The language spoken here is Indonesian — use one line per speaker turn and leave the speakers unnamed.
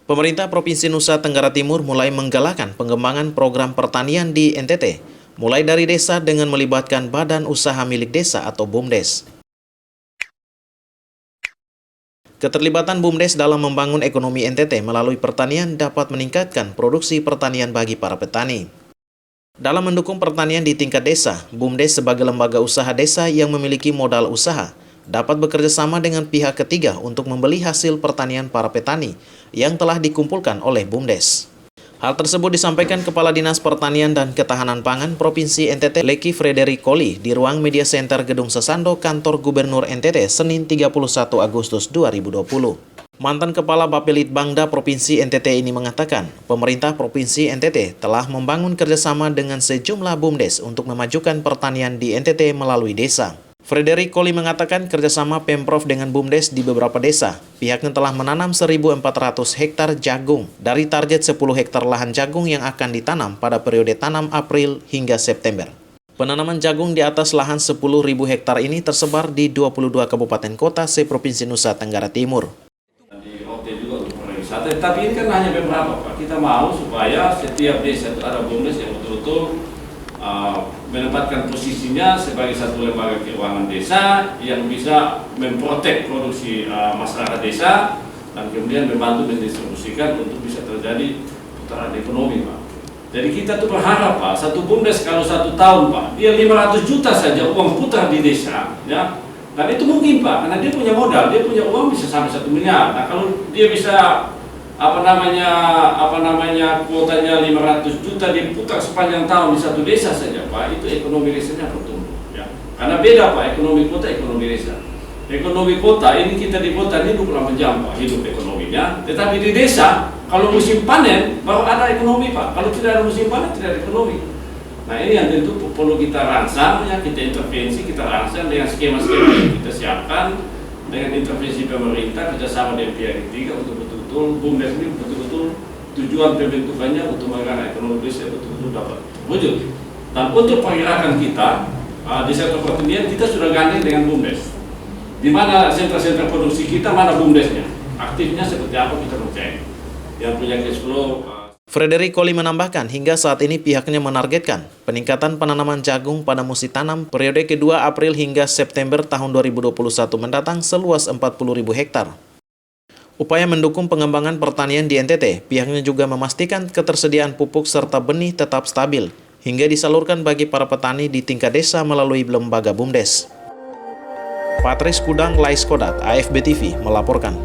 Pemerintah Provinsi Nusa Tenggara Timur mulai menggalakkan pengembangan program pertanian di NTT, mulai dari desa dengan melibatkan Badan Usaha Milik Desa atau BUMDes. Keterlibatan BUMDes dalam membangun ekonomi NTT melalui pertanian dapat meningkatkan produksi pertanian bagi para petani. Dalam mendukung pertanian di tingkat desa, BUMDes sebagai lembaga usaha desa yang memiliki modal usaha dapat bekerja sama dengan pihak ketiga untuk membeli hasil pertanian para petani yang telah dikumpulkan oleh BUMDes. Hal tersebut disampaikan Kepala Dinas Pertanian dan Ketahanan Pangan Provinsi NTT Leki Frederick Koli di ruang Media Center Gedung Sesando Kantor Gubernur NTT Senin 31 Agustus 2020. Mantan Kepala Bapelitbangda Provinsi NTT ini mengatakan, pemerintah Provinsi NTT telah membangun kerjasama dengan sejumlah BUMDes untuk memajukan pertanian di NTT melalui desa. Frederick Koli mengatakan kerjasama Pemprov dengan BUMDes di beberapa desa. Pihaknya telah menanam 1.400 hektar jagung dari target 10 hektar lahan jagung yang akan ditanam pada periode tanam April hingga September. Penanaman jagung di atas lahan 10.000 hektar ini tersebar di 22 kabupaten kota se-Provinsi Nusa Tenggara Timur.
Di OT juga untuk pariwisata, tapi ini kan hanya beberapa, Pak. Kita mau supaya setiap desa itu ada BUMDes yang betul-betul menempatkan posisinya sebagai satu lembaga keuangan desa yang bisa memprotek produksi masyarakat desa dan kemudian membantu mendistribusikan untuk bisa terjadi putaran ekonomi, Pak. Jadi kita tuh berharap, Pak, satu BUMDes kalau 1 tahun, Pak, dia 500 juta saja uang putar di desa, ya. Dan itu mungkin, Pak, karena dia punya modal, dia punya uang bisa sampai 1 miliar. Nah, kalau dia bisa kuotanya 500 juta diputar sepanjang tahun di satu desa saja, Pak, itu ekonomi desanya bertumbuh, ya. Karena beda, Pak, ekonomi kota, ekonomi desa. Ekonomi kota ini kita di kota ini 24 jam, Pak, hidup ekonominya. Tetapi di desa kalau musim panen baru ada ekonomi, Pak. Kalau tidak ada musim panen tidak ada ekonomi. Nah, ini yang tentu perlu kita rangsang, ya, kita intervensi, kita rangsang dengan skema-skema yang kita siapkan dengan intervensi pemerintah kerjasama dengan pihak ketiga untuk betul-betul BUMDes ini betul-betul tujuan pembentukannya untuk menggerakkan ekonomi desa betul-betul dapat terwujud. Dan untuk pergerakan kita di sektor pertanian kita sudah gandeng dengan BUMDes. Di mana sentra-sentra produksi kita, mana BUMDesnya, aktifnya seperti apa kita percaya. Yang punya cash flow.
Frederick Koli menambahkan, hingga saat ini pihaknya menargetkan peningkatan penanaman jagung pada musim tanam periode kedua April hingga September tahun 2021 mendatang seluas 40.000 hektar. Upaya mendukung pengembangan pertanian di NTT, pihaknya juga memastikan ketersediaan pupuk serta benih tetap stabil, hingga disalurkan bagi para petani di tingkat desa melalui lembaga BUMDes. Patris Kudang Laiskodat, AFB TV, melaporkan.